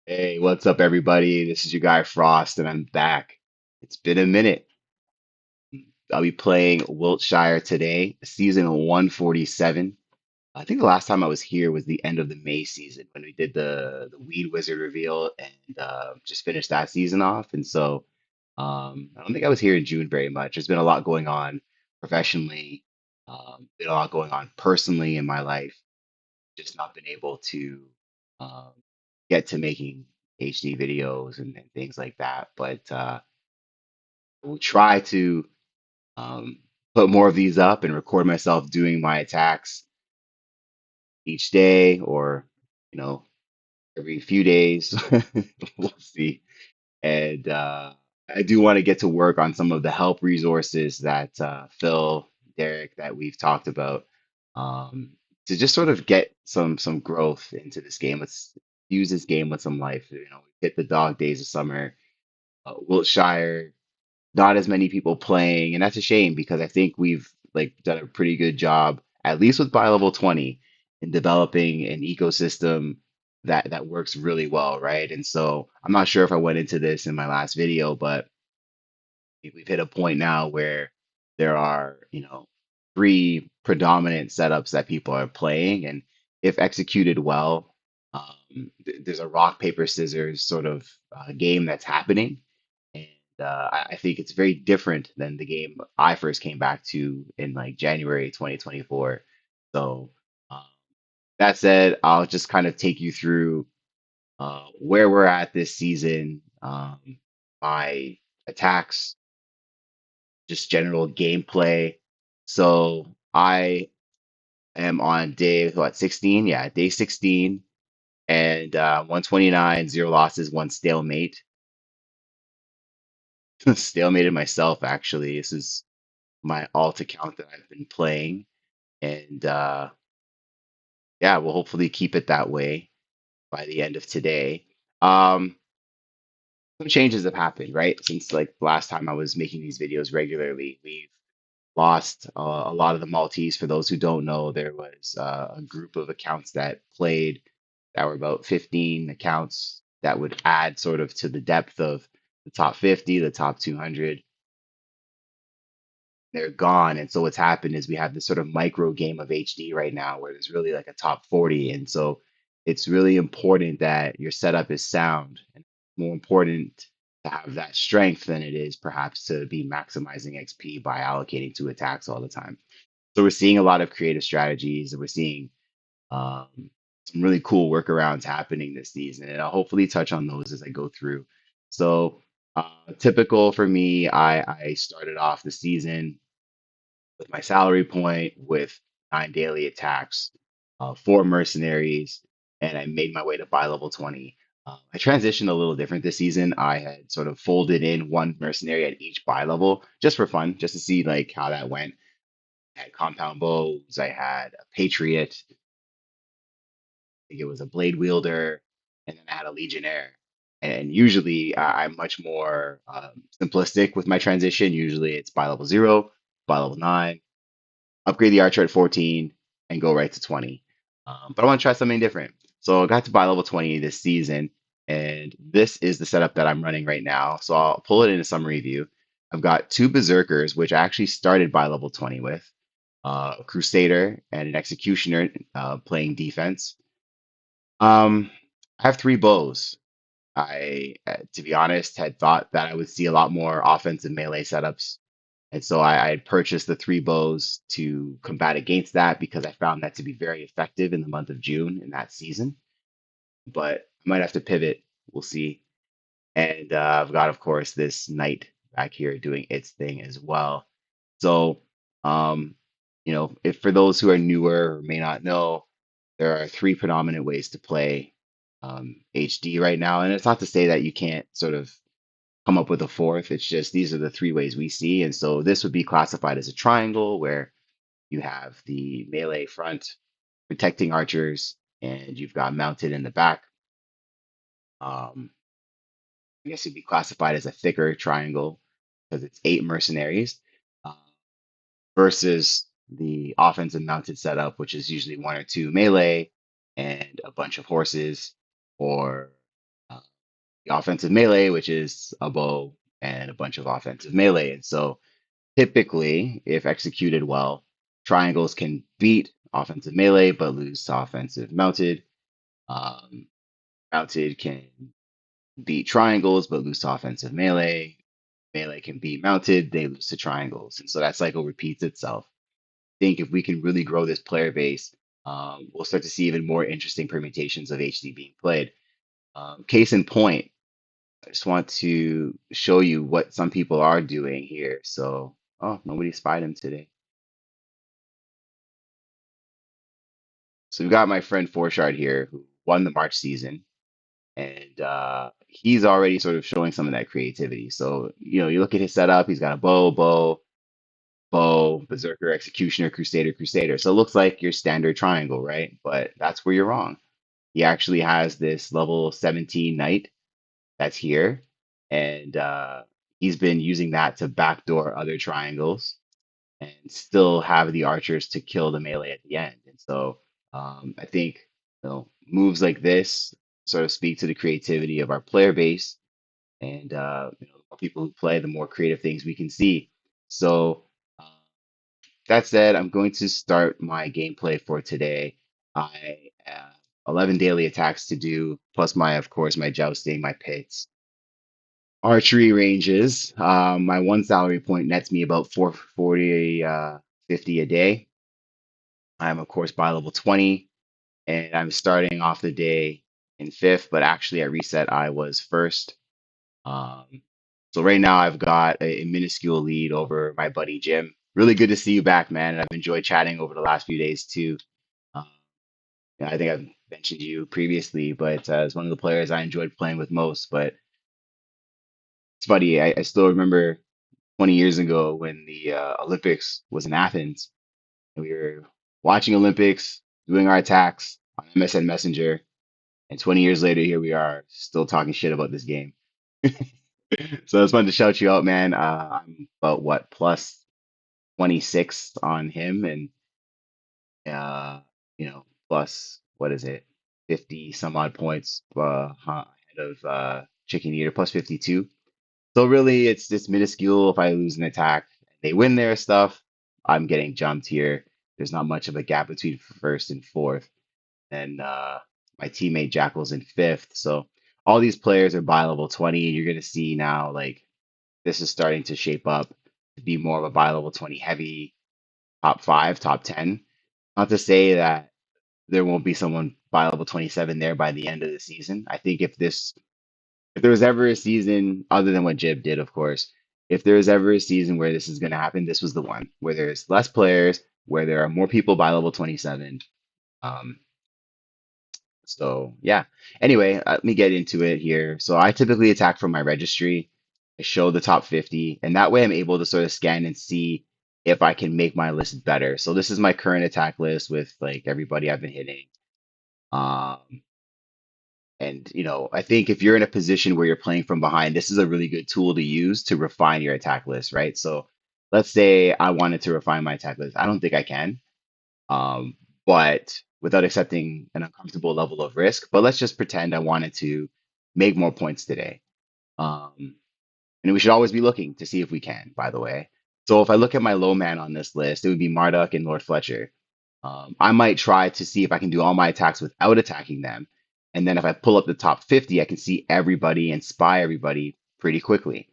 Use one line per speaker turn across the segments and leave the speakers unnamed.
Hey, what's up, everybody? This is your guy Frost, and I'm back. It's been a minute. I'll be playing Wiltshire today, season 147. I think the last time I was here was the end of the May season when we did the Weed Wizard reveal and just finished that season off. And so I don't think I was here in June very much. There's been a lot going on professionally, been a lot going on personally in my life. Just not been able to um, get to making HD videos and things like that. But we'll try to um, put more of these up and record myself doing my attacks each day or, you know, every few days. We'll see. And I do want to get to work on some of the help resources that Phil, Derek, that we've talked about um, to just sort of get some growth into this game. Let's use this game with some life. You know, we hit the dog days of summer. Wiltshire, not as many people playing, and that's a shame because I think we've like done a pretty good job, at least with by level 20, in developing an ecosystem that works really well, right? And so I'm not sure if I went into this in my last video, but we've hit a point now where there are, three predominant setups that people are playing, and if executed well, there's a rock, paper, scissors sort of game that's happening. And I think it's very different than the game I first came back to in like January 2024. So, um, that said, I'll just kind of take you through where we're at this season, my attacks, just general gameplay. So I am on day what 16? Yeah, day 16 and 129, zero losses, one stalemate. Stalemated myself actually. This is my alt account that I've been playing, and yeah, we'll hopefully keep it that way by the end of today. Um, some changes have happened, right? Since like last time I was making these videos regularly, we've lost a lot of the Maltese. For those who don't know, there was a group of accounts that played that were about 15 accounts that would add sort of to the depth of the top 50, the top 200. They're gone. And so what's happened is we have this sort of micro game of HD right now where there's really like a top 40. And so it's really important that your setup is sound and more important to have that strength than it is perhaps to be maximizing XP by allocating to attacks all the time. So we're seeing a lot of creative strategies and we're seeing um, some really cool workarounds happening this season. And I'll hopefully touch on those as I go through. So typical for me, I started off the season with my salary point with 9 daily attacks, four mercenaries, and I made my way to buy level 20. I transitioned a little different this season. I had sort of folded in one mercenary at each buy level just for fun, just to see like how that went. I had compound bows, I had a patriot, I think it was a blade wielder, and then I had a legionnaire. And usually I'm much more simplistic with my transition. Usually it's buy level 0, buy level 9, upgrade the archer at 14 and go right to 20. But I want to try something different. So I got to buy level 20 this season, and this is the setup that I'm running right now. So I'll pull it in a summary view. I've got two berserkers, which I actually started by level 20 with, a crusader and an executioner playing defense. I have three bows. To be honest, had thought that I would see a lot more offensive melee setups. And so I had purchased the three bows to combat against that because I found that to be very effective in the month of June in that season. But I might have to pivot. We'll see. And I've got, of course, this knight back here doing its thing as well. So, um, if for those who are newer or may not know, there are three predominant ways to play HD right now. And it's not to say that you can't sort of come up with a fourth. It's just these are the three ways we see. And so this would be classified as a triangle where you have the melee front protecting archers and you've got mounted in the back. Um, I guess it'd be classified as a thicker triangle because it's eight mercenaries versus the offensive mounted setup, which is usually one or two melee and a bunch of horses or the offensive melee, which is a bow and a bunch of offensive melee. And so typically, if executed well, triangles can beat offensive melee but lose to offensive mounted. Um, Mounted can beat triangles but lose to offensive melee. Melee can beat mounted, they lose to triangles. And so that cycle repeats itself. I think if we can really grow this player base, we'll start to see even more interesting permutations of HD being played. Case in point, I just want to show you what some people are doing here. So, oh, nobody spied him today. So we've got my friend Forshard here who won the March season, and he's already sort of showing some of that creativity. So, you look at his setup, he's got a bow, berserker, executioner, crusader, crusader. So it looks like your standard triangle, right? But that's where you're wrong. He actually has this level 17 knight that's here, and he's been using that to backdoor other triangles and still have the archers to kill the melee at the end. And so I think moves like this sort of speak to the creativity of our player base, and the more people who play, the more creative things we can see. So that said, I'm going to start my gameplay for today. I have 11 daily attacks to do, plus of course, my jousting, my pits, archery ranges. My one salary point nets me about 440, 50 a day. I'm of course by level 20, and I'm starting off the day in fifth, but actually at reset I was first. Um, so right now I've got a minuscule lead over my buddy Jim. Really good to see you back, man. And I've enjoyed chatting over the last few days too. Um, I think I've mentioned you previously, but as one of the players I enjoyed playing with most. But it's funny, I still remember 20 years ago when the Olympics was in Athens, and we were watching Olympics, doing our attacks on MSN Messenger, and 20 years later, here we are still talking shit about this game. So I just wanted to shout you out, man. I'm about what plus 26 on him, and uh, plus what is it, 50 some odd points ahead of Chicken Eater plus 52. So really, it's just minuscule. If I lose an attack, they win their stuff. I'm getting jumped here. There's not much of a gap between first and fourth, and my teammate Jackal's in fifth. So all these players are by level 20. You're gonna see now, like this is starting to shape up to be more of a buy level 20 heavy top five, top 10. Not to say that there won't be someone buy level 27 there by the end of the season. I think if there was ever a season, other than what Jib did, of course, if there was ever a season where this is going to happen, this was the one where there's less players, where there are more people by level 27. Um, so yeah. Anyway, let me get into it here. So I typically attack from my registry. I show the top 50, and that way I'm able to sort of scan and see if I can make my list better. So this is my current attack list with like everybody I've been hitting. Um, and I think if you're in a position where you're playing from behind, this is a really good tool to use to refine your attack list, right? So let's say I wanted to refine my attack list. I don't think I can, um, but without accepting an uncomfortable level of risk. But let's just pretend I wanted to make more points today. Um, and we should always be looking to see if we can, by the way. So if I look at my low man on this list, it would be Marduk and Lord Fletcher. I might try to see if I can do all my attacks without attacking them. And then if I pull up the top 50, I can see everybody and spy everybody pretty quickly.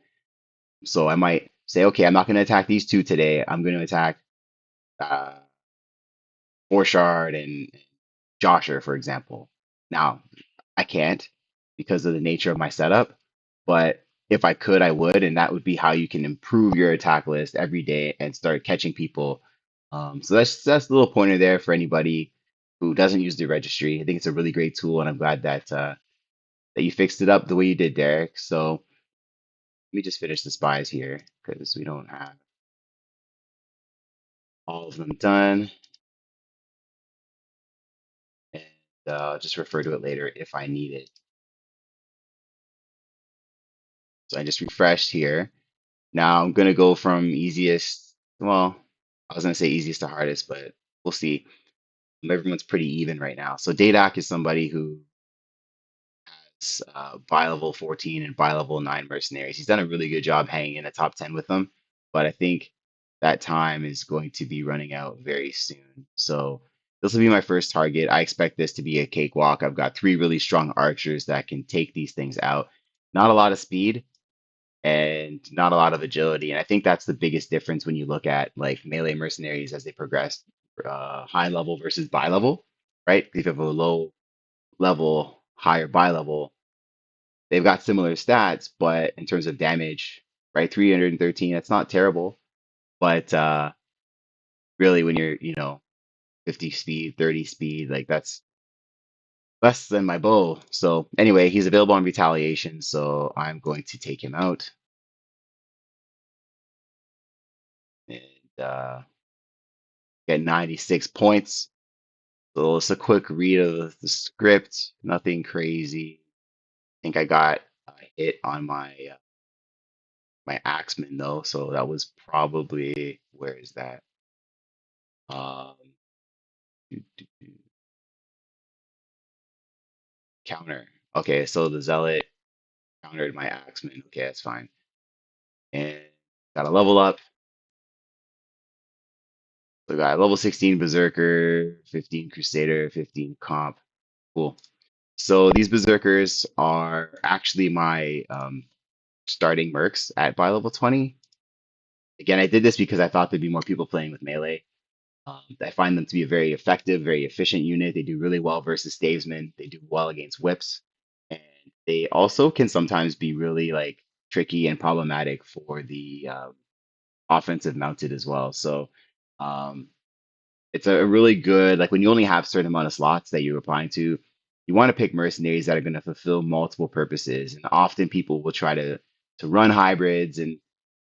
So I might say, okay, I'm not going to attack these two today. I'm going to attack uh, Borshard and Josher, for example. Now, I can't because of the nature of my setup, but if I could, I would, and that would be how you can improve your attack list every day and start catching people. So that's a little pointer there for anybody who doesn't use the registry. I think it's a really great tool, and I'm glad that you fixed it up the way you did, Derek. So let me just finish the spies here because we don't have all of them done, and I'll just refer to it later if I need it. So I just refreshed here. Now I'm gonna go from easiest, well, I was gonna say easiest to hardest, but we'll see. Everyone's pretty even right now. So Dadak is somebody who bi-level 14 and bi-level 9 mercenaries. He's done a really good job hanging in the top 10 with them, but I think that time is going to be running out very soon. So this will be my first target. I expect this to be a cakewalk. I've got three really strong archers that can take these things out. Not a lot of speed and not a lot of agility. And I think that's the biggest difference when you look at like melee mercenaries as they progress, high level versus bi-level, right? If you have a low level, higher bi-level, they've got similar stats, but in terms of damage, right, 313, that's not terrible. But really, when you're, 50 speed, 30 speed, like that's less than my bow. So anyway, he's available on retaliation, so I'm going to take him out and get 96 points. So it's a quick read of the script, nothing crazy. I think I got a hit on my axeman though, so that was probably where is that? Um, do, do, do. Counter. Okay, so the zealot countered my axeman. Okay, that's fine. And got a level up. So got level 16 berserker, 15 crusader, 15 comp. Cool. So these berserkers are actually my starting mercs at by level 20. Again, I did this because I thought there'd be more people playing with melee. I find them to be a very effective, very efficient unit. They do really well versus stavesmen. They do well against whips, and they also can sometimes be really like tricky and problematic for the offensive mounted as well. So um, it's a really good like when you only have a certain amount of slots that you're applying to, you want to pick mercenaries that are going to fulfill multiple purposes. And often people will try to run hybrids, and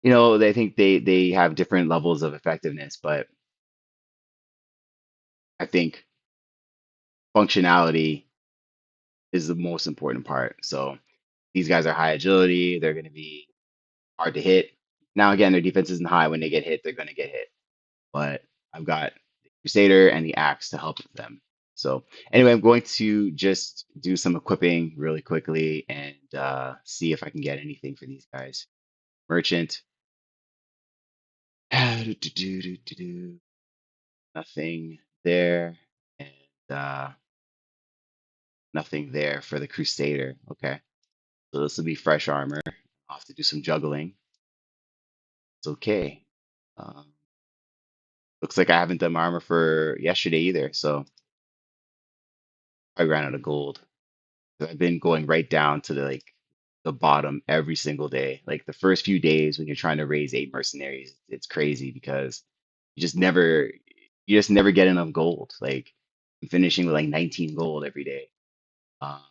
they think they have different levels of effectiveness, but I think functionality is the most important part. So these guys are high agility. They're going to be hard to hit. Now, again, their defense isn't high. When they get hit, they're going to get hit. But I've got the Crusader and the Axe to help them. So anyway, I'm going to just do some equipping really quickly and see if I can get anything for these guys. Merchant. Nothing there. And nothing there for the Crusader. Okay. So this will be fresh armor. I'll have to do some juggling. It's okay. Um, looks like I haven't done my armor for yesterday either, so I ran out of gold. 'Cause I've been going right down to the bottom every single day. Like the first few days when you're trying to raise 8 mercenaries, it's crazy because you just never you just never get enough gold. Like I'm finishing with like 19 gold every day. Uh,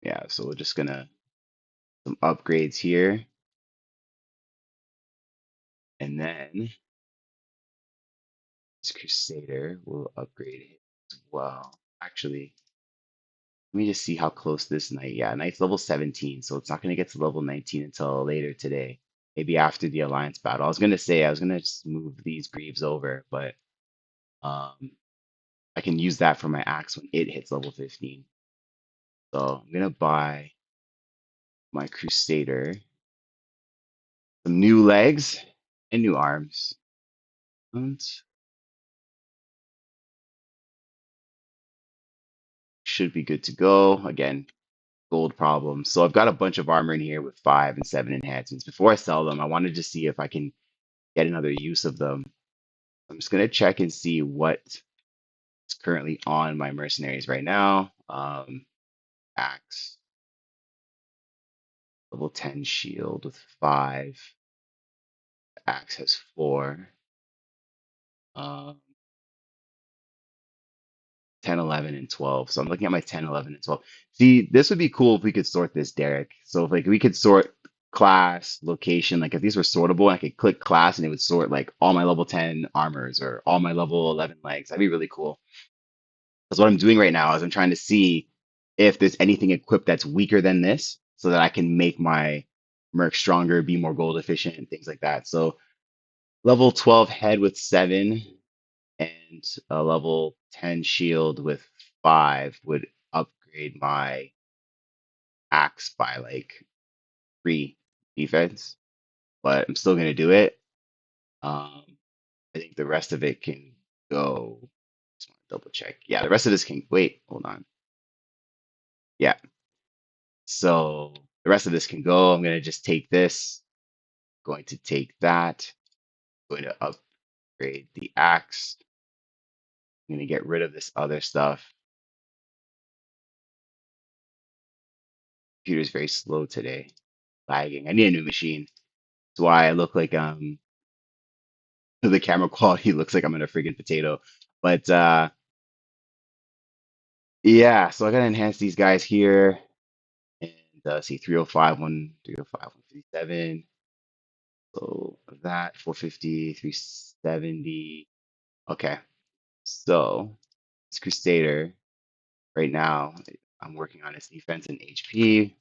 yeah, so we're just gonna some upgrades here, and then this Crusader will upgrade it as well. Actually, let me just see how close this knight. Yeah, knight's level 17, so it's not going to get to level 19 until later today. Maybe after the alliance battle. I was going to say I was going to just move these greaves over, but um, I can use that for my axe when it hits level 15. So I'm going to buy my Crusader some new legs and new arms. And should be good to go. Again, gold problems. So I've got a bunch of armor in here with 5 and 7 enhancements. Before I sell them, I wanted to see if I can get another use of them. I'm just gonna check and see what is currently on my mercenaries right now. Axe, level 10 shield with 5. Axe has 4. Um, 10, 11, and 12. So I'm looking at my 10, 11, and 12. See, this would be cool if we could sort this, Derek. So if like we could sort class, location, like if these were sortable, I could click class and it would sort like all my level 10 armors or all my level 11 legs. That'd be really cool. That's what I'm doing right now is I'm trying to see if there's anything equipped that's weaker than this so that I can make my merc stronger, be more gold efficient, and things like that. So level 12 head with 7 and a level 10 shield with 5 would upgrade my axe by like three defense, but I'm still gonna do it. Um, I think the rest of it can go. Just want to double check. Yeah, the rest of this can wait. Hold on. Yeah, so the rest of this can go. I'm gonna just take this. Going to take that. Going to upgrade the axe. I'm gonna get rid of this other stuff. Computer's very slow today, lagging. I need a new machine. That's why I look like the camera quality looks like I'm in a freaking potato. But yeah, so I gotta enhance these guys here. And see 305, 305, 157. So that 450, 370. Okay. So this Crusader right now, I'm working on its defense and HP.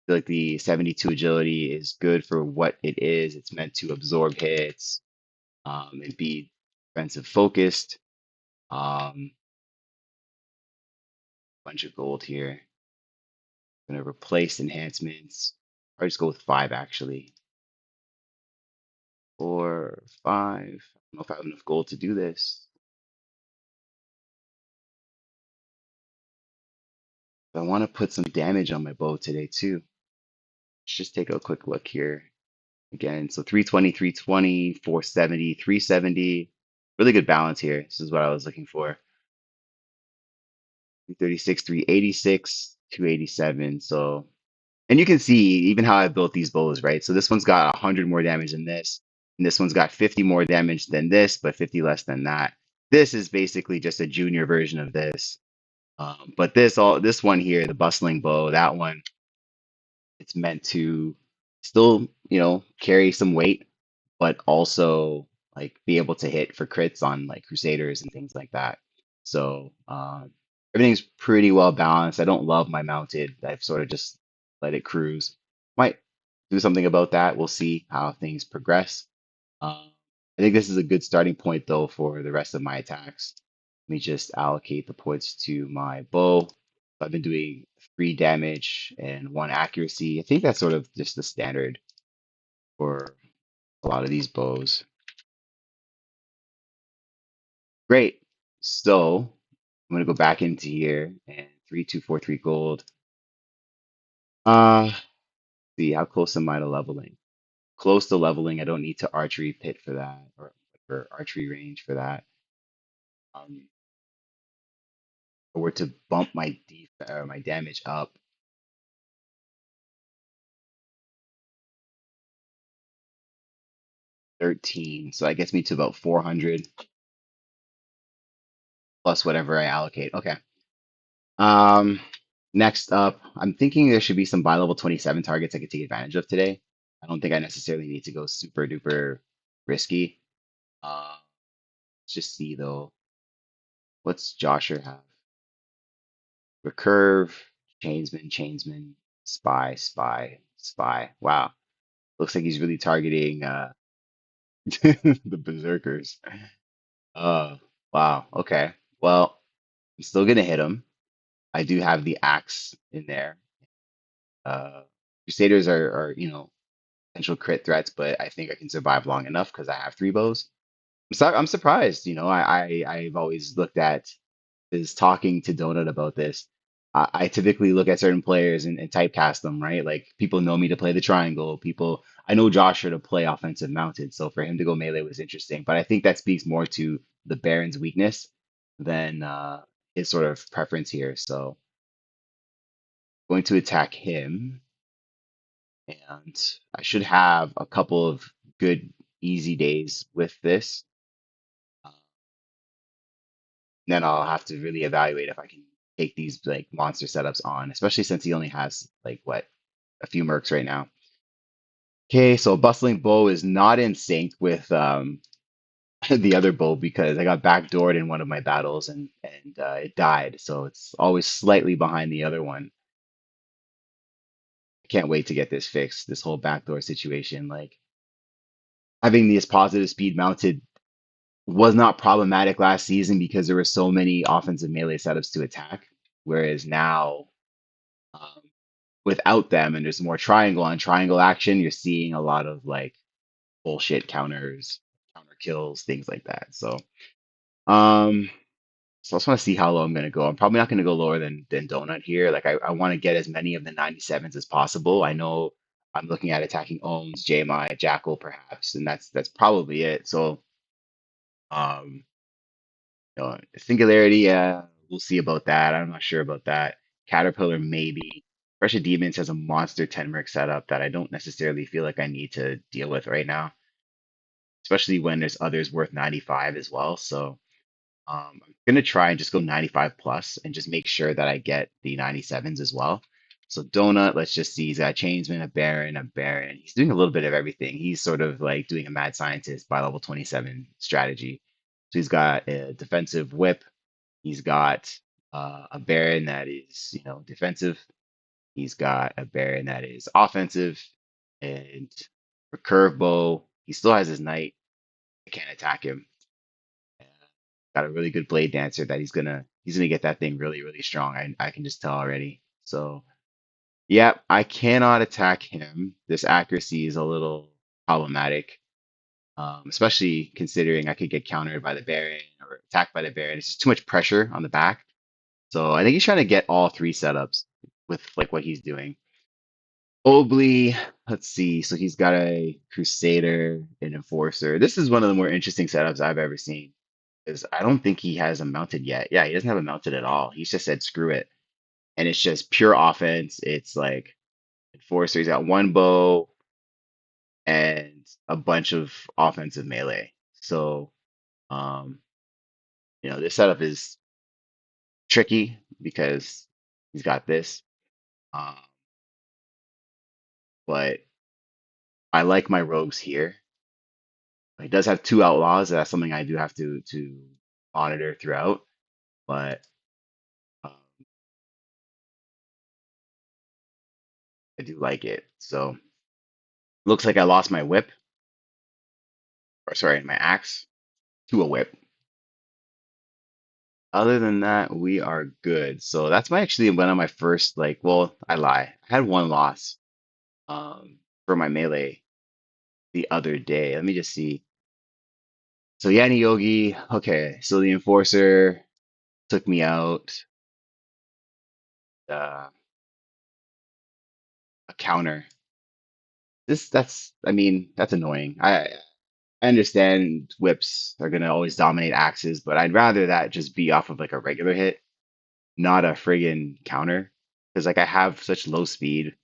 Feel like the 72 agility is good for what it is. It's meant to absorb hits, and be defensive focused. Um, Bunch of gold here. Gonna replace enhancements. Or just go with five actually. Four, five. I don't know if I have enough gold to do this. But I want to put some damage on my bow today too. Let's just take a quick look here. Again, so 320, 320, 470, 370. Really good balance here. This is what I was looking for. 336, 386, 287. So, and you can see even how I built these bows, right? So this one's got 100 more damage than this, and this one's got 50 more damage than this, but 50 less than that. This is basically just a junior version of this. But this one here, the bustling bow, that one, it's meant to still, carry some weight, but also like be able to hit for crits on like Crusaders and things like that. So everything's pretty well balanced. I don't love my mounted. I've sort of just let it cruise. Might do something about that. We'll see how things progress. I think this is a good starting point though for the rest of my attacks. Let me just allocate the points to my bow. I've been doing three damage and one accuracy. I think that's sort of just the standard for a lot of these bows. Great. So I'm gonna go back into here and 3243 gold. Uh see how close am I to leveling? Close to leveling. I don't need to archery pit for that or archery range for that. Um or were to bump my my damage up 13. So that gets me to about 400 plus whatever I allocate. Okay. Um, Next up, I'm thinking there should be some buy level 27 targets I could take advantage of today. I don't think I necessarily need to go super duper risky. Let's just see though. What's Josher have? Recurve, Chainsman, Spy. Wow. Looks like he's really targeting the berserkers. Uh wow. Okay. Well, I'm still gonna hit him. I do have the axe in there. Uh Crusaders are potential crit threats, but I think I can survive long enough because I have three bows. I'm surprised. I've always looked at is talking to Donut about this. I typically look at certain players and typecast them, right? Like people know me to play the triangle. I know Joshua to play offensive mounted. So for him to go melee was interesting. But I think that speaks more to the Baron's weakness than his sort of preference here. So going to attack him, and I should have a couple of good easy days with this. Uh, then I'll have to really evaluate if I can take these like monster setups on, especially since he only has like what a few mercs right now. Okay, so bustling bow is not in sync with the other bow because I got backdoored in one of my battles and it died, so it's always slightly behind the other one. I can't wait to get this fixed. This whole backdoor situation, like having this positive speed mounted was not problematic last season because there were so many offensive melee setups to attack, whereas now. without them, and there's more triangle on triangle action, you're seeing a lot of like bullshit counters, counter kills, things like that. Um, so I just want to see how low I'm gonna go. I'm probably not gonna go lower than Donut here. Like I want to get as many of the 97s as possible. I know I'm looking at attacking Ohms, JMI, Jackal perhaps, and that's probably it. So um, Singularity, yeah, we'll see about that. I'm not sure about that. Caterpillar, maybe. Pressure Demons has a monster 10 merc setup that I don't necessarily feel like I need to deal with right now, especially when there's others worth 95 as well. So I'm gonna try and just go 95 plus and just make sure that I get the 97s as well. So Donut, let's just see. He's got a Chainsman, a Baron, a Baron. He's doing a little bit of everything. He's sort of like doing a mad scientist by level 27 strategy. So he's got a defensive whip. He's got a Baron that is, defensive. He's got a Baron that is offensive, and for curve bow, he still has his knight. I can't attack him. Got a really good blade dancer that he's gonna get that thing really really strong. I can just tell already. So yeah, I cannot attack him. This accuracy is a little problematic, especially considering I could get countered by the Baron or attacked by the Baron. It's just too much pressure on the back. So I think he's trying to get all three setups with like what he's doing. Obley, let's see. So he's got a Crusader, an Enforcer. This is one of the more interesting setups I've ever seen. Because I don't think he has a mounted yet. Yeah, he doesn't have a mounted at all. He's just said screw it. And it's just pure offense. It's like Enforcer. He's got one bow and a bunch of offensive melee. So um, this setup is tricky because he's got this. Um, but I like my rogues here. He does have two outlaws. That's something I do have to monitor throughout. But um, I do like it. So looks like I lost my whip, or sorry, my axe to a whip. Other than that, we are good. So that's my actually one of my first like, well, I lie. I had one loss for my melee the other day. Let me just see. So Yanni Yogi, okay, so the enforcer took me out. A counter. I mean, that's annoying. I understand whips are gonna always dominate axes, but I'd rather that just be off of like a regular hit, not a friggin' counter. Because like I have such low speed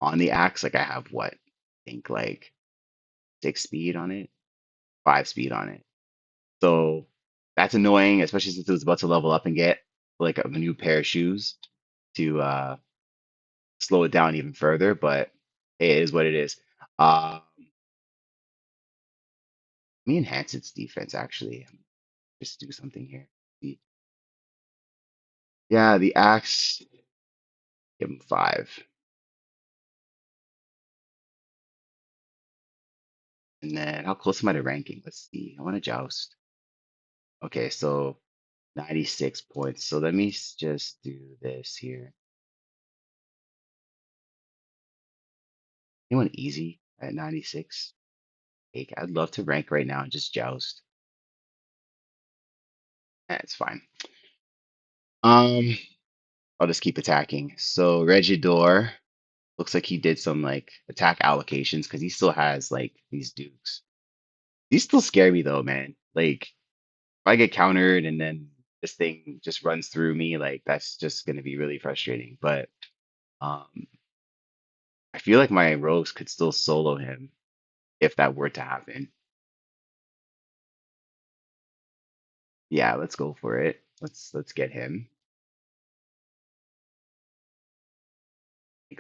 on the axe, like I have what? I think like 6 speed on it, 5 speed on it. So that's annoying, especially since it was about to level up and get like a new pair of shoes to slow it down even further. But hey, it is what it is. Let me enhance its defense actually. Just do something here. Yeah, the axe, give him 5. And then how close am I to ranking? Let's see. I want to joust. Okay, so 96 points. So let me just do this here. Anyone easy at 96? I'd love to rank right now and just joust. It's fine. Um, I'll just keep attacking. So Regidor looks like he did some like attack allocations because he still has like these dukes. These still scare me though, man. Like if I get countered and then this thing just runs through me, like that's just gonna be really frustrating. But um I feel like my rogues could still solo him if that were to happen. Yeah, let's go for it. Let's get him.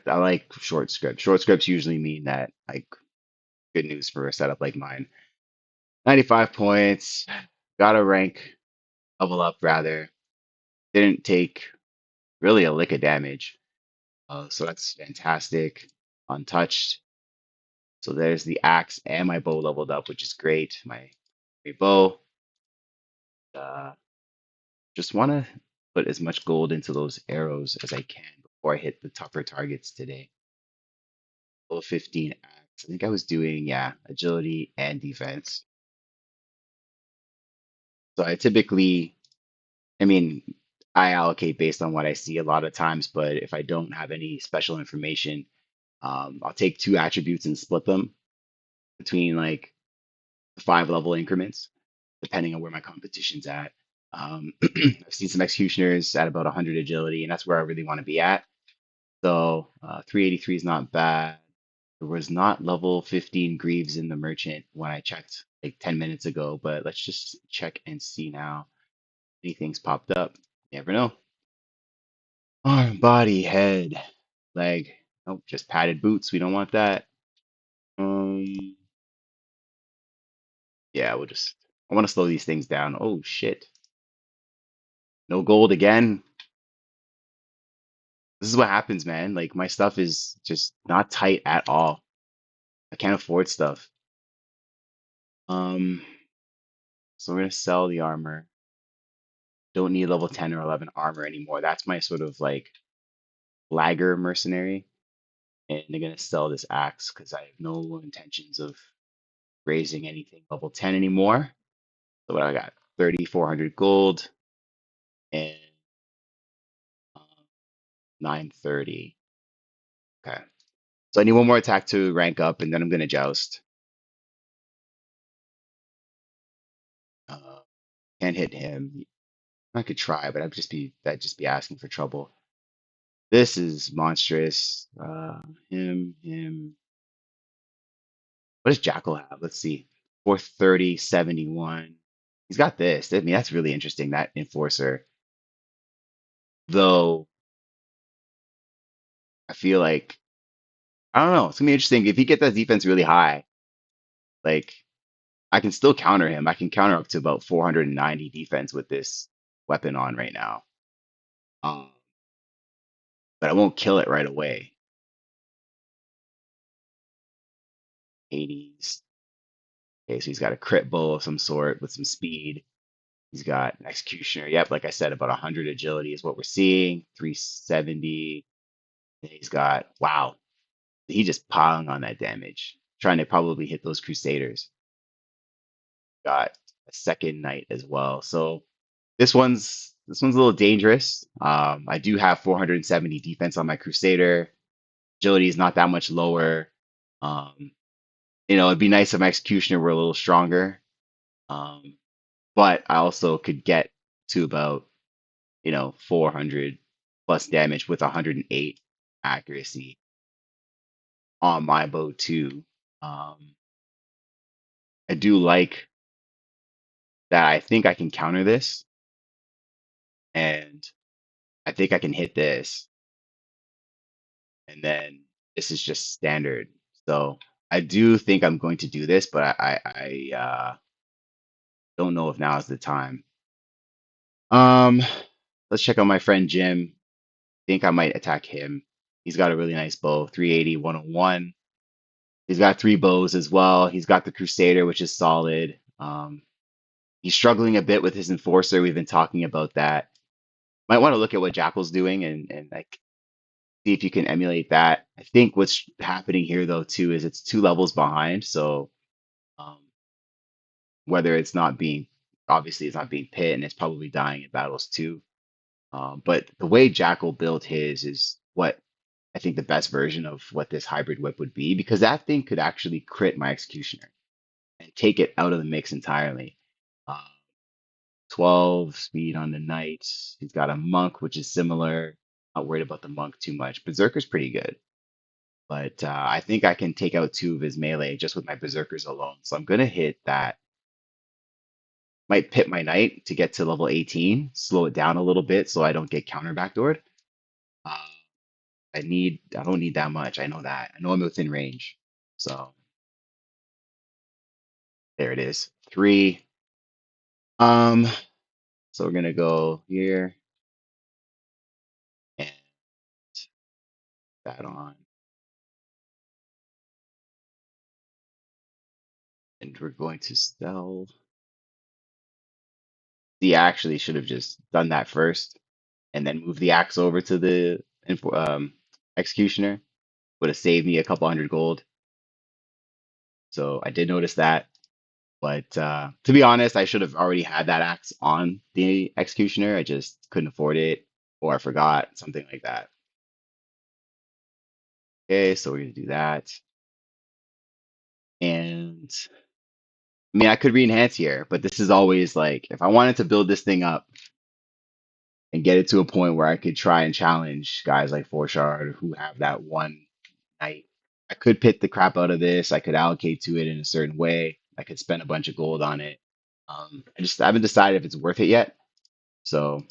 I like short scripts. Short scripts usually mean that like good news for a setup like mine. 95 points. Got a rank level up rather. Didn't take really a lick of damage. So that's fantastic. Untouched. So there's the axe and my bow leveled up, which is great. My bow. Uh, just want to put as much gold into those arrows as I can before I hit the tougher targets today. Level 15 axe. I think I was doing, yeah, agility and defense. So I typically, I mean, I allocate based on what I see a lot of times, but if I don't have any special information, I'll take two attributes and split them between like 5 level increments, depending on where my competition's at. I've seen some executioners at about 100 agility, and that's where I really want to be at. So 383 is not bad. There was not level 15 Greaves in the merchant when I checked like 10 minutes ago, but let's just check and see now. Anything's popped up. You never know. Arm, body, head, leg. Oh, just padded boots. We don't want that. Um, yeah, I want to slow these things down. Oh shit. No gold again. This is what happens, man. Like my stuff is just not tight at all. I can't afford stuff. Um, so we're gonna sell the armor. Don't need level 10 or 11 armor anymore. That's my sort of like lagger mercenary. And they're gonna sell this axe because I have no intentions of raising anything level 10 anymore. So what I got? 3,400 gold and 930. Okay. So I need one more attack to rank up, and then I'm gonna joust. Uh, can't hit him. I could try, but that'd just be asking for trouble. This is monstrous. Him. What does Jackal have? Let's see. 430, 71. He's got this. I mean, that's really interesting, that Enforcer. Though I feel like, I don't know, it's gonna be interesting. If he gets that defense really high, like I can still counter him. I can counter up to about 490 defense with this weapon on right now. Um, but I won't kill it right away. 80s. Okay, so he's got a crit bow of some sort with some speed. He's got an executioner. Yep, like I said, about 100 agility is what we're seeing. 370. And he's got, wow, he just piling on that damage, trying to probably hit those Crusaders. Got a second knight as well. So this one's a little dangerous. I do have 470 defense on my Crusader. Agility is not that much lower. Um, it'd be nice if my executioner were a little stronger. Um, but I also could get to about 400 plus damage with 108 accuracy on my bow too. Um, I do like that. I think I can counter this, and I think I can hit this, and then this is just standard. So I do think I'm going to do this, but I don't know if now is the time. Um, let's check out my friend Jim. Think I might attack him. He's got a really nice bow, 380, 101. He's got three bows as well. He's got the Crusader, which is solid. He's struggling a bit with his Enforcer. We've been talking about that. Might want to look at what Jackal's doing and like see if you can emulate that. I think what's happening here though too is it's 2 levels behind. So um, whether it's not being obviously it's not being pit and it's probably dying in battles too. But the way Jackal built his is what I think the best version of what this hybrid whip would be because that thing could actually crit my executioner and take it out of the mix entirely. Uh, 12 speed on the knight. He's got a monk, which is similar. Not worried about the monk too much. Berserker's pretty good, but I think I can take out 2 of his melee just with my berserkers alone. So I'm gonna hit that. Might pit my knight to get to level 18, slow it down a little bit so I don't get counter backdoored. Uh, I don't need that much. I know that. I know I'm within range. So there it is. 3. Um, so we're gonna go here and that on. And we're going to sell. The actually should have just done that first and then move the axe over to the executioner would have saved me a couple hundred gold. So I did notice that. But to be honest, I should have already had that axe on the executioner. I just couldn't afford it, or I forgot, something like that. Okay, so we're gonna do that. And I mean, I could re-enhance here, but this is always like if I wanted to build this thing up and get it to a point where I could try and challenge guys like Forshard who have that one night. I could pit the crap out of this. I could allocate to it in a certain way. I could spend a bunch of gold on it. I haven't decided if it's worth it yet. So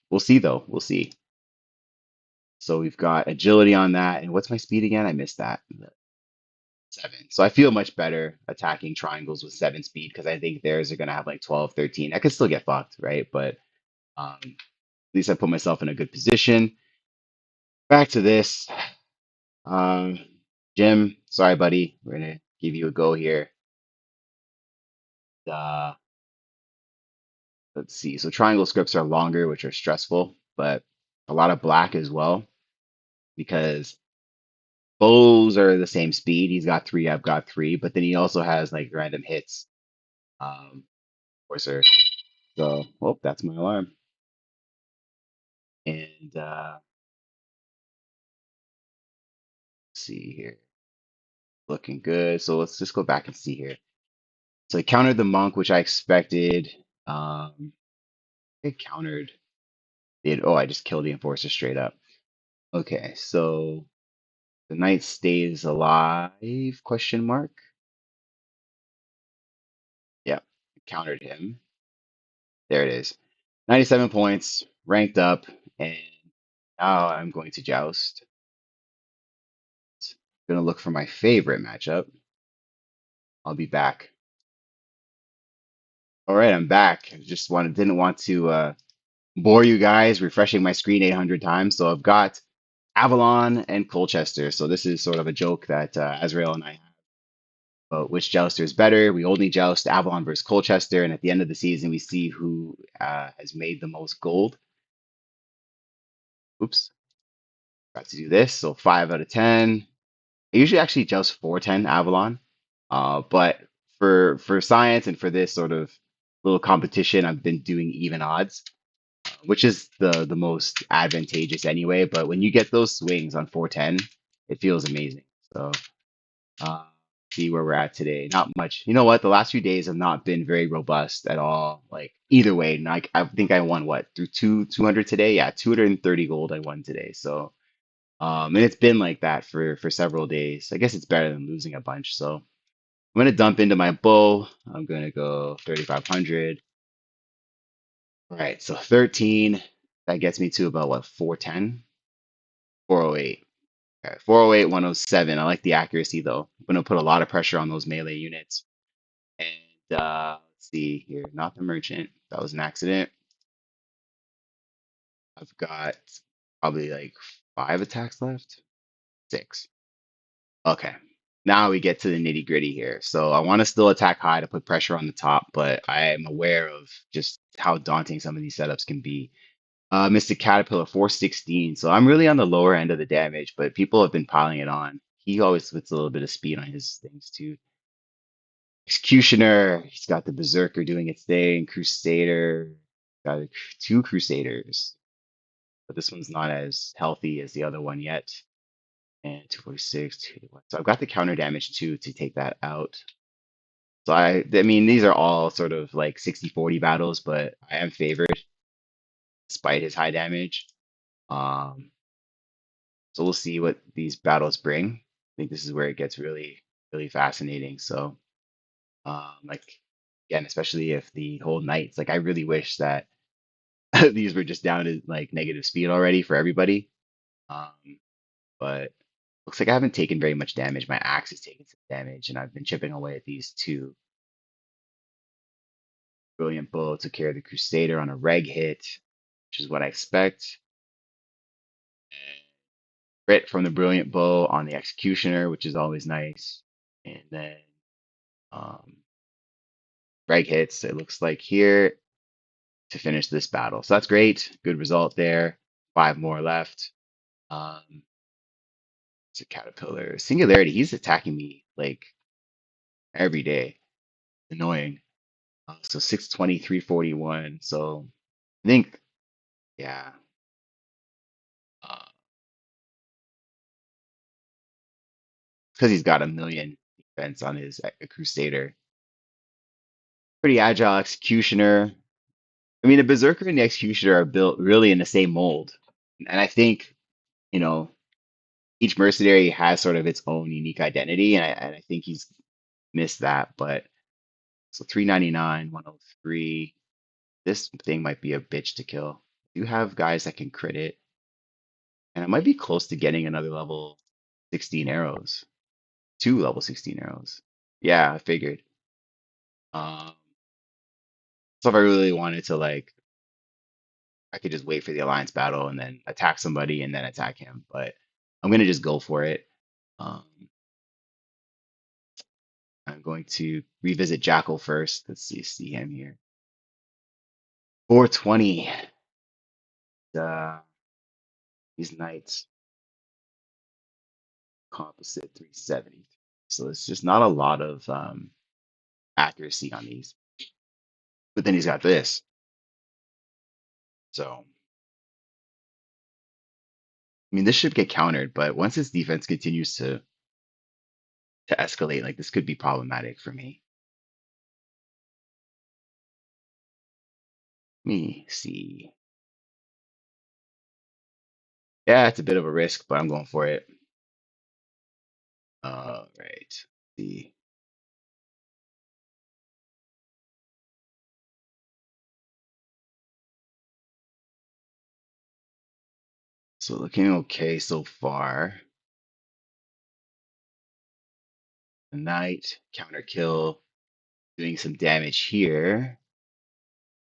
we'll see though. We'll see. So we've got agility on that. And what's my speed again? I missed that. 7. So I feel much better attacking triangles with 7 speed because I think theirs are going to have like 12, 13. I could still get fucked, right? But at least I put myself in a good position. Back to this. Um, Jim, sorry, buddy. We're going to give you a go here. Uh, let's see. So triangle scripts are longer, which are stressful, but a lot of black as well because bows are the same speed. He's got 3, I've got 3, but then he also has like random hits. Of course, so, oh, that's my alarm. And let's see here, looking good. So let's just go back and see here. So I countered the monk, which I expected. Um, it countered it. Oh, I just killed the enforcer straight up. Okay, so the knight stays alive? Question mark. Yeah, countered him. There it is. 97 points, ranked up, and now I'm going to joust. Gonna look for my favorite matchup. I'll be back. All right, I'm back. I just didn't want to bore you guys refreshing my screen 800 times. So I've got Avalon and Colchester. So this is sort of a joke that Azrael and I have about which jouster is better. We only joust Avalon versus Colchester, and at the end of the season, we see who has made the most gold. Oops, got to do this. So 5 out of 10. I usually actually joust 410 Avalon, but for science and for this sort of little competition, I've been doing even odds, which is the most advantageous anyway. But when you get those swings on 410, it feels amazing. So uh, see where we're at today. Not much. You know what? The last few days have not been very robust at all. Like either way, like I think I won what through 200 today. Yeah, 230 gold I won today. So and it's been like that for several days. I guess it's better than losing a bunch. So I'm gonna dump into my bow. I'm gonna go 3,500. All right, so 13. That gets me to about what 410, 408. Okay, 408, 107. I like the accuracy though. I'm gonna put a lot of pressure on those melee units. And let's see here, not the merchant. That was an accident. I've got probably like 5 attacks left. 6. Okay. Now we get to the nitty gritty here. So I want to still attack high to put pressure on the top, but I am aware of just how daunting some of these setups can be. Mr. Caterpillar 416. So I'm really on the lower end of the damage, but people have been piling it on. He always puts a little bit of speed on his things too. Executioner, he's got the Berserker doing its thing. Crusader, got 2 Crusaders, but this one's not as healthy as the other one yet. And 246, 281. So I've got the counter damage too to take that out. So I mean, these are all sort of like 60-40 battles, but I am favored despite his high damage. Um, so we'll see what these battles bring. I think this is where it gets really, really fascinating. So, like again, especially if the whole knights, like I really wish that these were just down to like negative speed already for everybody. Um, but looks like I haven't taken very much damage. My axe has taken some damage, and I've been chipping away at these 2. Brilliant Bow took care of the Crusader on a reg hit, which is what I expect. Crit from the Brilliant Bow on the Executioner, which is always nice. And then um, reg hits, it looks like here to finish this battle. So that's great. Good result there. 5 more left. It's a caterpillar. Singularity, he's attacking me like every day. Annoying. So 620, 341. So I think, yeah. Uh, because he's got a million defense on his Crusader. Pretty agile executioner. I mean, the Berserker and the Executioner are built really in the same mold. And I think, you know, each mercenary has sort of its own unique identity. And I think he's missed that. But so 399, 103. This thing might be a bitch to kill. You have guys that can crit it. And I might be close to getting another level 16 arrows. Two level 16 arrows. Yeah, I figured. Um, so if I really wanted to like I could just wait for the alliance battle and then attack somebody and then attack him. But I'm gonna just go for it. Um, I'm going to revisit Jackal first. Let's see him here. 420. These knights composite 370. So it's just not a lot of accuracy on these. But then he's got this. So I mean, this should get countered, but once his defense continues to escalate, like this could be problematic for me. Let me see. Yeah, it's a bit of a risk, but I'm going for it. All right. See. So looking okay so far. The knight, counter kill, doing some damage here.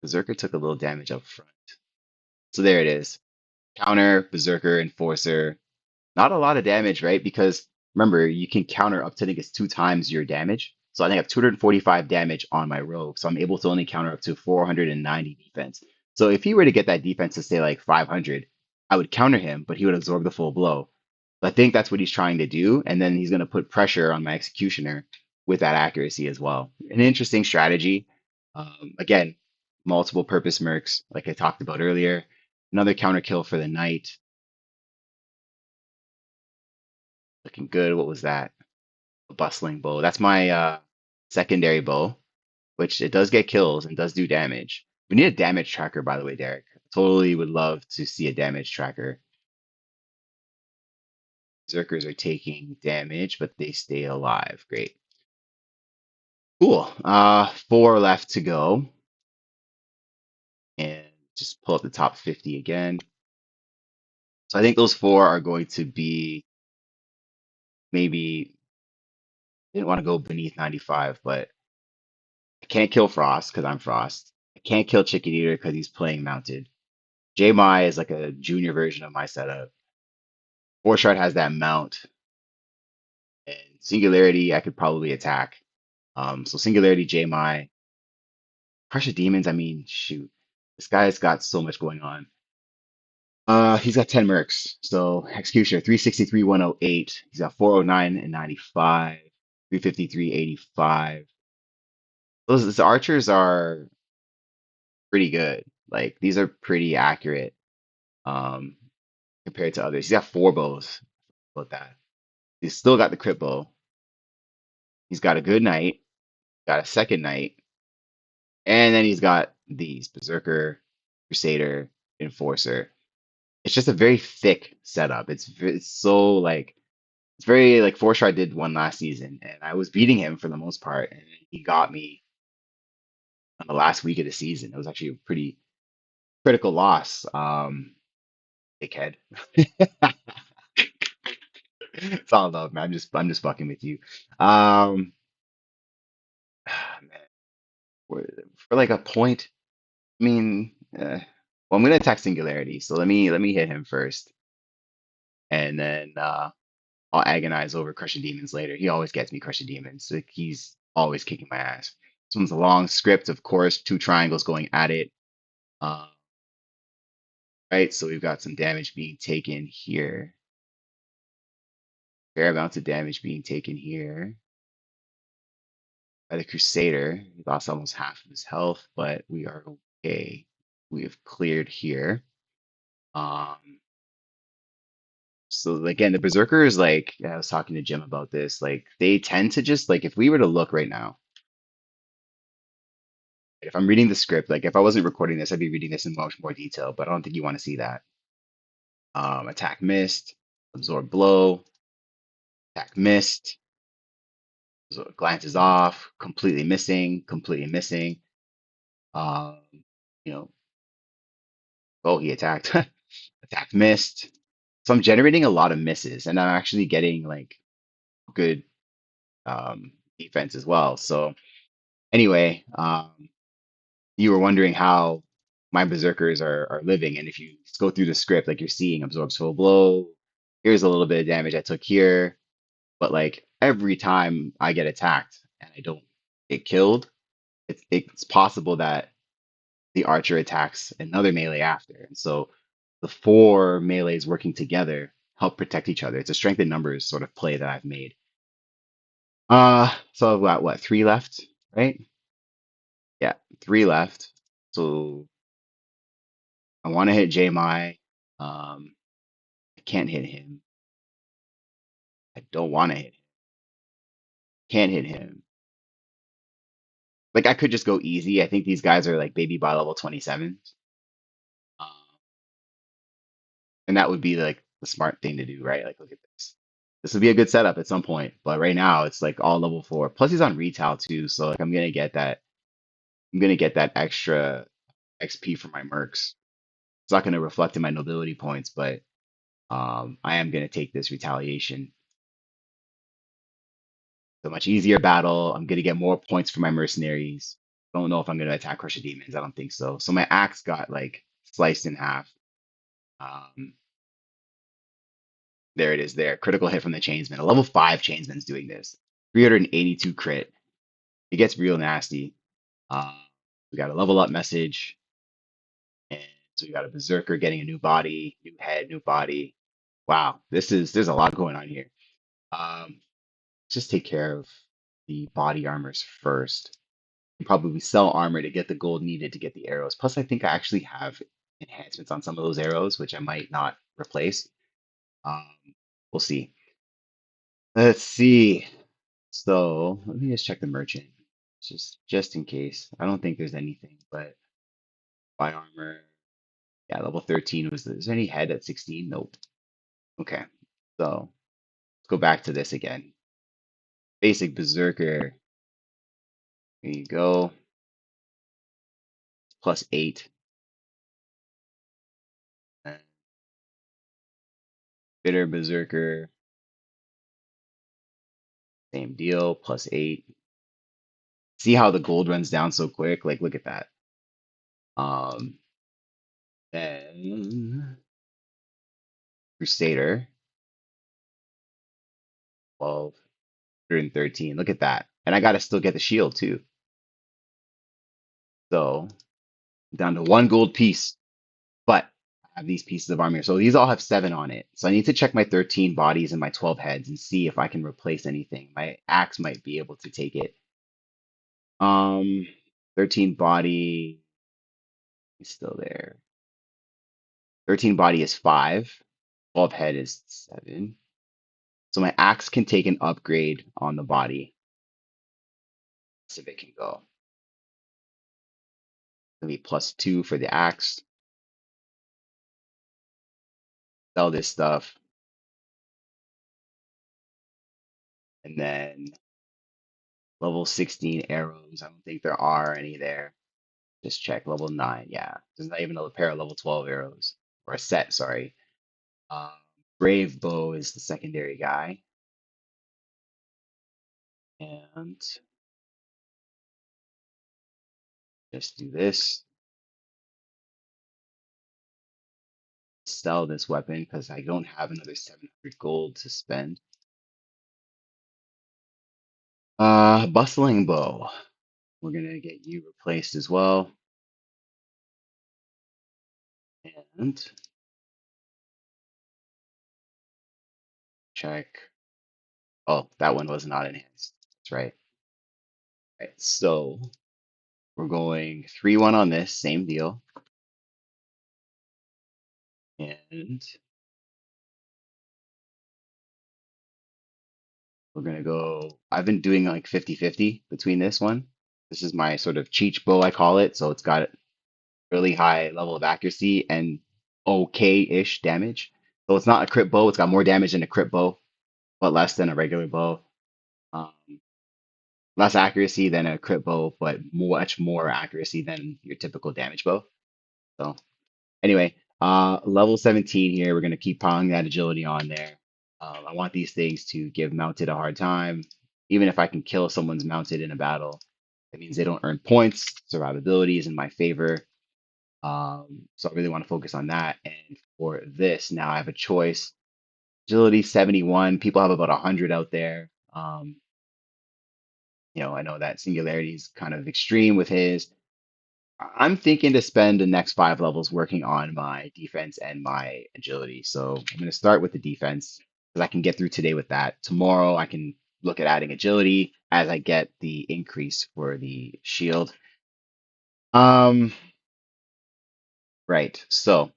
Berserker took a little damage up front. So there it is. Counter, Berserker, Enforcer. Not a lot of damage, right? Because remember, you can counter up to I think it's 2 times your damage. So I think I have 245 damage on my rogue. So I'm able to only counter up to 490 defense. So if he were to get that defense to say like 500, I would counter him, but he would absorb the full blow. I think that's what he's trying to do. And then he's going to put pressure on my executioner with that accuracy as well. An interesting strategy. Again, multiple purpose mercs, like I talked about earlier. Another counter kill for the knight. Looking good. What was that? A bustling bow. That's my secondary bow, which it does get kills and does do damage. We need a damage tracker, by the way, Derek. Totally would love to see a damage tracker. Berserkers are taking damage, but they stay alive. Great. Cool. 4 left to go. And just pull up the top 50 again. So I think those 4 are going to be maybe didn't want to go beneath 95, but I can't kill Frost because I'm Frost. I can't kill Chicken Eater because he's playing mounted. J-My is like a junior version of my setup. Foreshard has that mount, and Singularity I could probably attack. So Singularity, J-My, Crush of Demons. I mean, shoot, this guy's got so much going on. He's got 10 mercs. So Executioner 363, 108. He's got 409 and 95, 353, 85. Those archers are pretty good. Like these are pretty accurate um compared to others. He's got 4 bows. About that. He's still got the crit bow. He's got a good knight, got a second knight, and then he's got these Berserker, Crusader, Enforcer. It's just a very thick setup. It's so like it's very like Forshaw did one last season, and I was beating him for the most part, and he got me on the last week of the season. It was actually a pretty critical loss. Dickhead. It's all love, man. I'm just fucking with you. Um, man, for like a point. I mean, well, I'm gonna attack Singularity, so let me hit him first, and then I'll agonize over Crushing Demons later. He always gets me Crushing Demons. Like he's always kicking my ass. This one's a long script, of course, 2 triangles going at it. Uh, right? So we've got some damage being taken here. Fair amounts of damage being taken here by the Crusader. He lost almost half of his health, but we are okay. We have cleared here. Um, so again, the Berserkers, like I was talking to Jim about this, like they tend to just like if we were to look right now, if I'm reading the script, like if I wasn't recording this, I'd be reading this in much more detail, but I don't think you want to see that. Attack missed, absorb blow, attack missed, so glances off, completely missing, completely missing. Um, you know, oh, he attacked, attack missed. So I'm generating a lot of misses, and I'm actually getting like good defense as well. So anyway, you were wondering how my berserkers are living, and if you just go through the script, like you're seeing, absorbs full blow. Here's a little bit of damage I took here, but like every time I get attacked and I don't get killed, it's possible that the archer attacks another melee after. And so the four melees working together help protect each other. It's a strength in numbers sort of play that I've made. So I've got what, three left, right? Yeah, three left. So I want to hit J-My. I can't hit him. I don't want to hit him. Can't hit him. Like I could just go easy. I think these guys are like baby by level 27. Um, and that would be like the smart thing to do, right? Like look at this. This would be a good setup at some point, but right now it's like all level four. Plus he's on retail too, so like I'm gonna get that. I'm gonna get that extra XP for my mercs. It's not gonna reflect in my nobility points, but I am gonna take this retaliation. It's a much easier battle. I'm gonna get more points for my mercenaries. Don't know if I'm gonna attack Crush of Demons. I don't think so. So my axe got like sliced in half. Um, there it is. There, critical hit from the Chainsman. A level five Chainsman's doing this. 382 crit. It gets real nasty. Um, we got a level up message, and so we got a berserker getting a new body, new head, new body. Wow, there's a lot going on here. Um, just take care of the body armors first. And probably sell armor to get the gold needed to get the arrows. Plus, I think I actually have enhancements on some of those arrows, which I might not replace. Um, we'll see. Let's see. So let me just check the merchant, just in case. I don't think there's anything, but buy armor. Yeah, level 13 was is there any head at 16? Nope. Okay. So let's go back to this again. Basic berserker. There you go. Plus 8. And bitter berserker. Same deal. Plus 8. See how the gold runs down so quick? Like look at that. Um then Crusader. 12. 113. Look at that. And I gotta still get the shield too. So down to one gold piece. But I have these pieces of armor. So these all have 7 on it. So I need to check my 13 bodies and my 12 heads and see if I can replace anything. My axe might be able to take it. Um, 13 body is still there. 13 body is 5. 12 head is 7. So my axe can take an upgrade on the body. So it can go. It'll be +2 for the axe. Sell this stuff. And then level 16 arrows. I don't think there are any there. Just check level 9. Yeah, there's not even a pair of level 12 arrows or a set. Sorry. Um, Brave bow is the secondary guy, and just do this. Sell this weapon because I don't have another 700 gold to spend. Bustling bow. We're gonna get you replaced as well. And check. Oh, that one was not enhanced. That's right. Right. So we're going 3-1 on this, same deal. And we're gonna go. I've been doing like 50-50 between this one. This is my sort of cheat bow, I call it. So it's got really high level of accuracy and okay-ish damage. So it's not a crit bow. It's got more damage than a crit bow, but less than a regular bow. Um, Less accuracy than a crit bow, but much more accuracy than your typical damage bow. So anyway, level 17 here. We're gonna keep piling that agility on there. I want these things to give mounted a hard time. Even if I can kill someone's mounted in a battle, that means they don't earn points. Survivability is in my favor. So I really want to focus on that. And for this, now I have a choice. Agility 71. People have about 100 out there. I know that Singularity is kind of extreme with his. I'm thinking to spend the next 5 levels working on my defense and my agility. So I'm going to start with the defense because I can get through today with that. Tomorrow I can look at adding agility as I get the increase for the shield. Um, right. So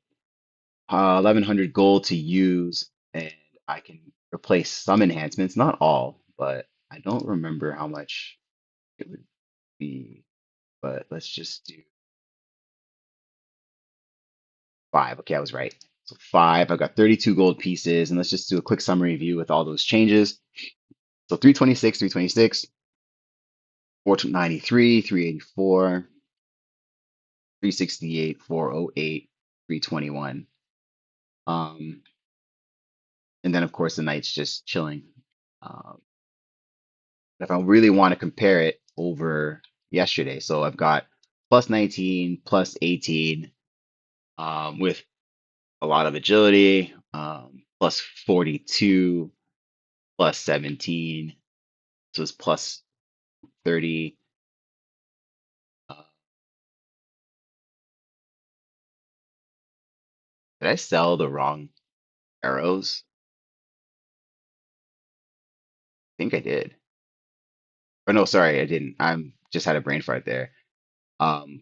1100 gold to use, and I can replace some enhancements, not all, but I don't remember how much it would be. But let's just do 5. Okay, I was right. So 5, I've got 32 gold pieces, and let's just do a quick summary view with all those changes. So 326, 493, 384, 368, 408, 321. Um, and then of course the knight's just chilling. Um, if I really want to compare it over yesterday, so I've got plus 19, plus 18, with a lot of agility, plus 42, plus 17. So it's plus 30. Uh, did I sell the wrong arrows? I think I did. Or no, sorry, I didn't. I'm just had a brain fart there.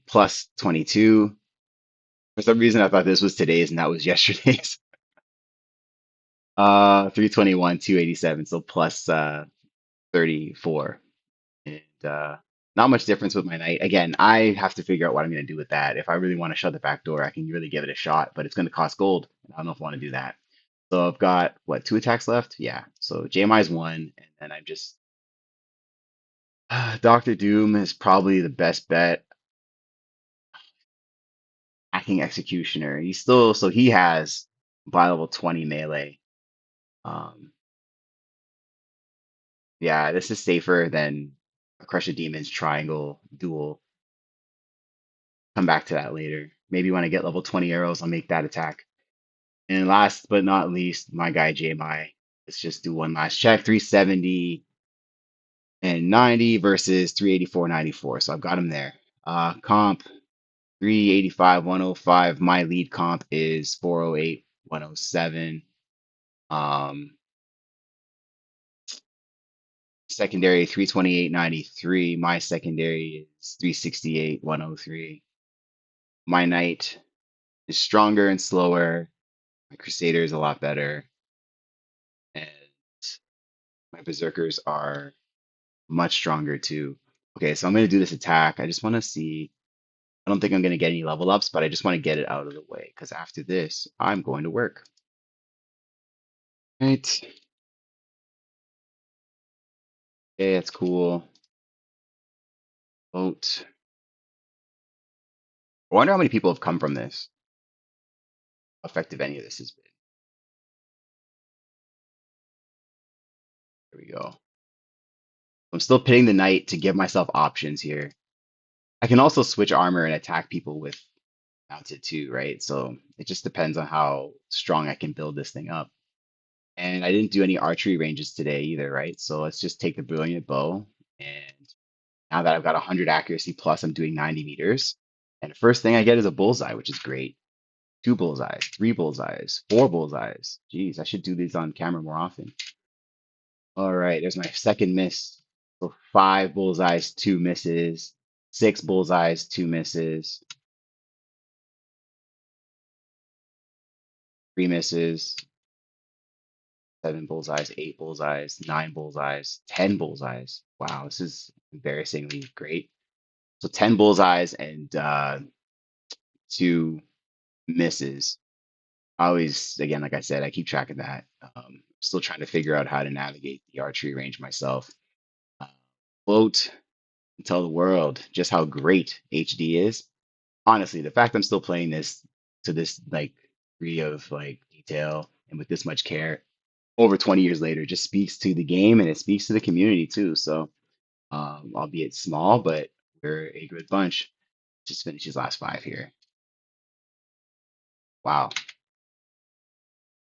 Plus 22. For some reason, I thought this was today's and that was yesterday's. 321, 287. So plus 34. And not much difference with my knight. Again, I have to figure out what I'm going to do with that. If I really want to shut the back door, I can really give it a shot, but it's going to cost gold. I don't know if I want to do that. So I've got what, 2 attacks left? Yeah. So JMI is 1, and then I'm just Doctor Doom is probably the best bet. Hacking Executioner. He's still so he has by level 20 melee. Um, yeah, this is safer than a Crush of Demons Triangle duel. Come back to that later. Maybe when I get level 20 arrows, I'll make that attack. And last but not least, my guy JMI. Let's just do one last check. 370 and 90 versus 384, 94. So I've got him there. Comp 385, 105. My lead comp is 408, 107. Um, Secondary 328, 93. My secondary is 368, 103. My knight is stronger and slower. My crusader is a lot better. And my berserkers are much stronger too. Okay, so I'm going to do this attack. I just want to see. I don't think I'm going to get any level ups, but I just want to get it out of the way because after this, I'm going to work. Right. Okay, that's cool. Vote. I wonder how many people have come from this. How effective any of this has been. There we go. I'm still pitting the knight to give myself options here. I can also switch armor and attack people with mounted too, right? So it just depends on how strong I can build this thing up. And I didn't do any archery ranges today either, right? So let's just take the brilliant bow. And now that I've got 100 accuracy plus, I'm doing 90 meters. And the first thing I get is a bullseye, which is great. two bullseyes, three bullseyes, four bullseyes. Jeez, I should do these on camera more often. All right, there's my second miss. So five bullseyes, two misses, six bullseyes, two misses, three misses, seven bullseyes, eight bullseyes, nine bullseyes, 10 bullseyes. Wow, this is embarrassingly great. So 10 bullseyes and two misses. I always, again, like I said, I keep track of that. Still trying to figure out how to navigate the archery range myself. Uh, Vote and tell the world just how great HD is. Honestly, the fact I'm still playing this to this like degree of like detail and with this much care over 20 years later just speaks to the game and it speaks to the community too. So, albeit small, but we're a good bunch. Just finished his last five here. Wow,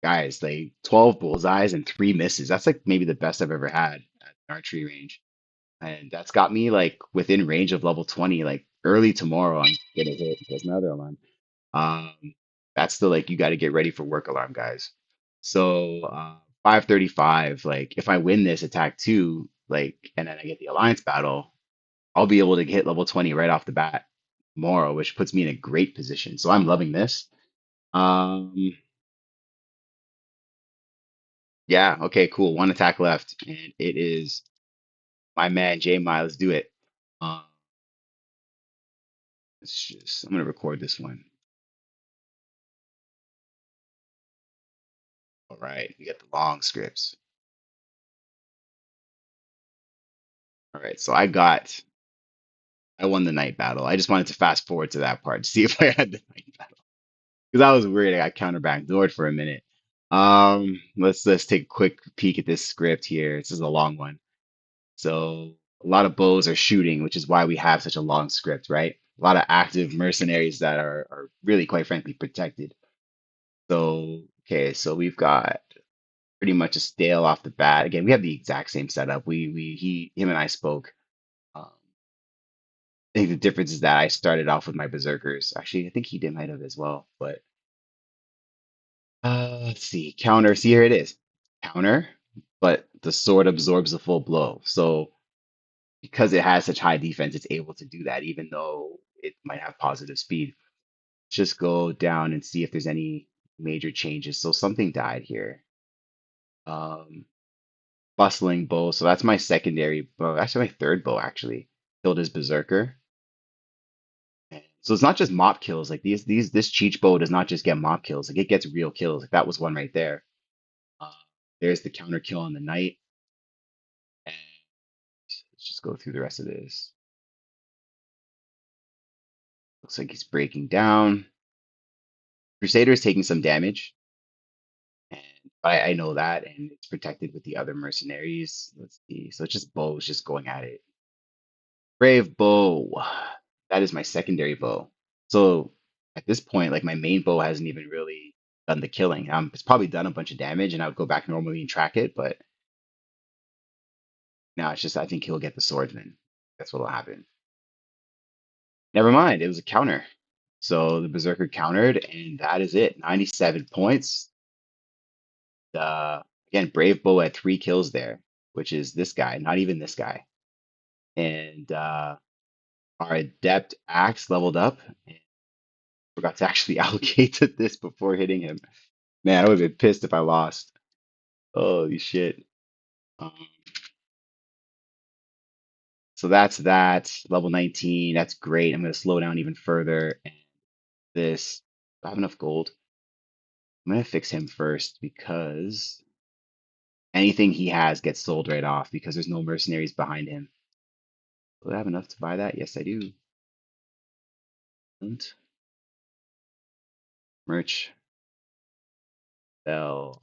guys, like 12 bullseyes and three misses. That's like maybe the best I've ever had at an archery range. And that's got me like within range of level 20, like early tomorrow. I'm gonna hit. There's my other alarm. Um, that's the like you got to get ready for work alarm, guys. So 535, like if I win this attack two, like and then I get the alliance battle, I'll be able to hit level 20 right off the bat tomorrow, which puts me in a great position. So I'm loving this. Um, yeah, okay, cool. One attack left, and it is my man J Miles. Let's do it. Um, I'm gonna record this one. All right, we got the long scripts. All right, so I won the night battle. I just wanted to fast forward to that part to see if I had the night battle because I was worried I got counter backdoored for a minute. Let's take a quick peek at this script here. This is a long one. So a lot of bows are shooting, which is why we have such a long script, right? A lot of active mercenaries that are really, quite frankly, protected. So, okay, so we've got pretty much a stale off the bat. Again, we have the exact same setup. Him and I spoke. Um, I think the difference is that I started off with my berserkers. Actually, I think he did might have as well. But let's see, counter. See, here it is, counter. But the sword absorbs the full blow. So because it has such high defense, it's able to do that, even though it might have positive speed. Just go down and see if there's any major changes. So something died here. Um, Bustling bow. So that's my secondary bow. Actually, my third bow actually killed his berserker. So it's not just mop kills. Like this Cheech bow does not just get mop kills. Like it gets real kills. Like that was one right there. Uh, there's the counter kill on the knight. And let's just go through the rest of this. Looks like he's breaking down. Crusader is taking some damage, and I know that, and it's protected with the other mercenaries. Let's see. So it's just bows just going at it. Brave bow. That is my secondary bow. So at this point, like my main bow hasn't even really done the killing. It's probably done a bunch of damage, and I would go back normally and track it, but now it's just I think he'll get the swordsman. That's what'll happen. Never mind, it was a counter. So the berserker countered, and that is it. 97 points. Again, Brave Bow had three kills there, which is this guy, not even this guy. And our adept axe leveled up and forgot to actually allocate to this before hitting him. Man, I would have been pissed if I lost. Holy shit. Um, so that's that. Level 19. That's great. I'm going to slow down even further. And this, do I have enough gold? I'm going to fix him first because anything he has gets sold right off because there's no mercenaries behind him. Do I have enough to buy that? Yes, I do. And merch, sell.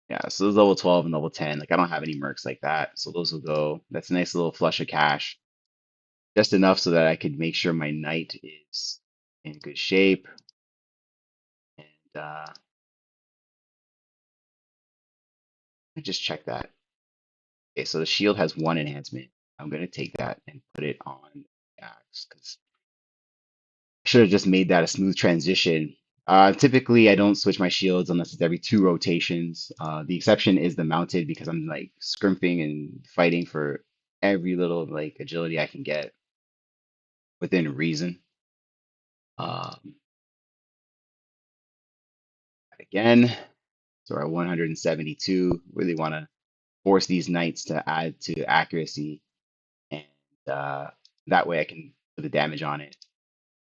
Yeah, so those level 12 and level 10. Like I don't have any mercs like that. So those will go. That's a nice little flush of cash. Just enough so that I could make sure my knight is in good shape. And I just check that. Okay, so the shield has one enhancement. I'm gonna take that and put it on the axe because Should have just made that a smooth transition. Typically, I don't switch my shields unless it's every two rotations. The exception is the mounted because I'm like scrimping and fighting for every little like agility I can get within reason. Um, again, so our 172 really want to force these knights to add to accuracy, and uh, that way I can put the damage on it.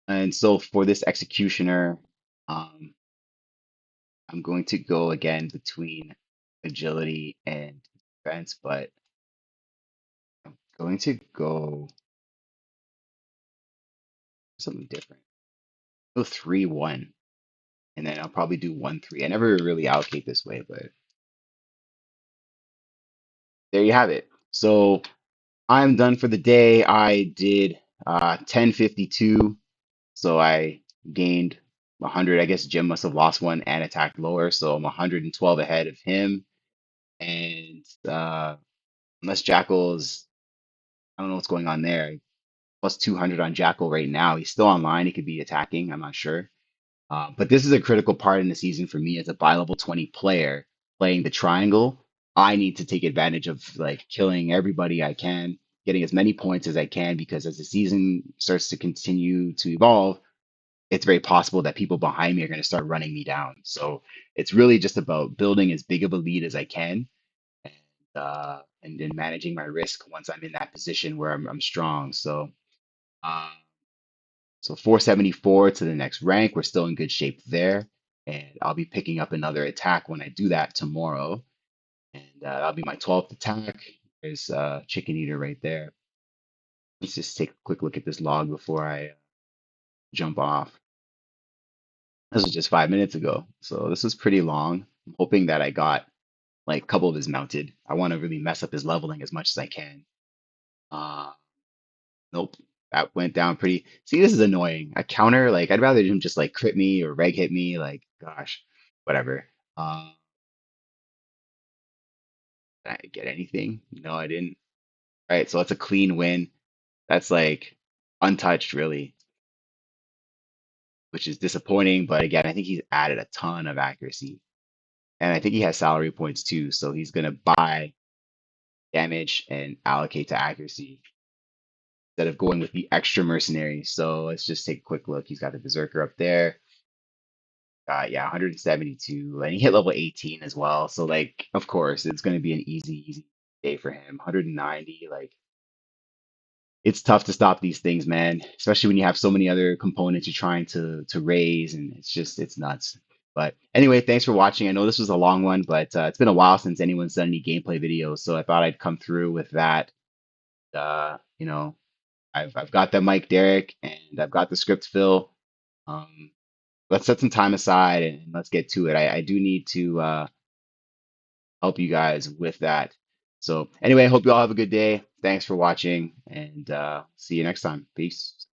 And so for this executioner, um, I'm going to go again between agility and defense, but I'm going to go something different. Go 3-1, and then I'll probably do 1-3. I never really allocate this way, but there you have it. So I'm done for the day. I did 1052, so I gained 100. I guess Jim must have lost one and attacked lower, so I'm 112 ahead of him. And unless Jackal's, I don't know what's going on there. Plus 200 on Jackal right now. He's still online. He could be attacking. I'm not sure. But this is a critical part in the season for me as a buy level 20 player playing the triangle. I need to take advantage of like killing everybody I can, getting as many points as I can, because as the season starts to continue to evolve, it's very possible that people behind me are going to start running me down. So it's really just about building as big of a lead as I can, and then managing my risk once I'm in that position where I'm strong. Uh, so 474 to the next rank. We're still in good shape there. And I'll be picking up another attack when I do that tomorrow. And that'll be my 12th attack. There's Chicken Eater right there. Let's just take a quick look at this log before I jump off. This was just 5 minutes ago. So this is pretty long. I'm hoping that I got like a couple of his mounted. I want to really mess up his leveling as much as I can. Uh, Nope. That went down pretty. See, this is annoying. A counter, like I'd rather him just like crit me or reg hit me. Like, gosh, whatever. Did I get anything? No, I didn't. All right, so that's a clean win. That's like untouched, really, which is disappointing. But again, I think he's added a ton of accuracy, and I think he has salary points too. So he's gonna buy damage and allocate to accuracy instead of going with the extra mercenary. So let's just take a quick look. He's got the Berserker up there. Yeah, 172, and he hit level 18 as well. So like, of course, it's going to be an easy day for him. 190, like it's tough to stop these things, man. Especially when you have so many other components you're trying to raise, and it's nuts. But anyway, thanks for watching. I know this was a long one, but it's been a while since anyone's done any gameplay videos, so I thought I'd come through with that. You know, I've got the mic, Derek, and I've got the script, Phil. Um, let's set some time aside and let's get to it. I do need to help you guys with that. So anyway, I hope you all have a good day. Thanks for watching, and see you next time. Peace.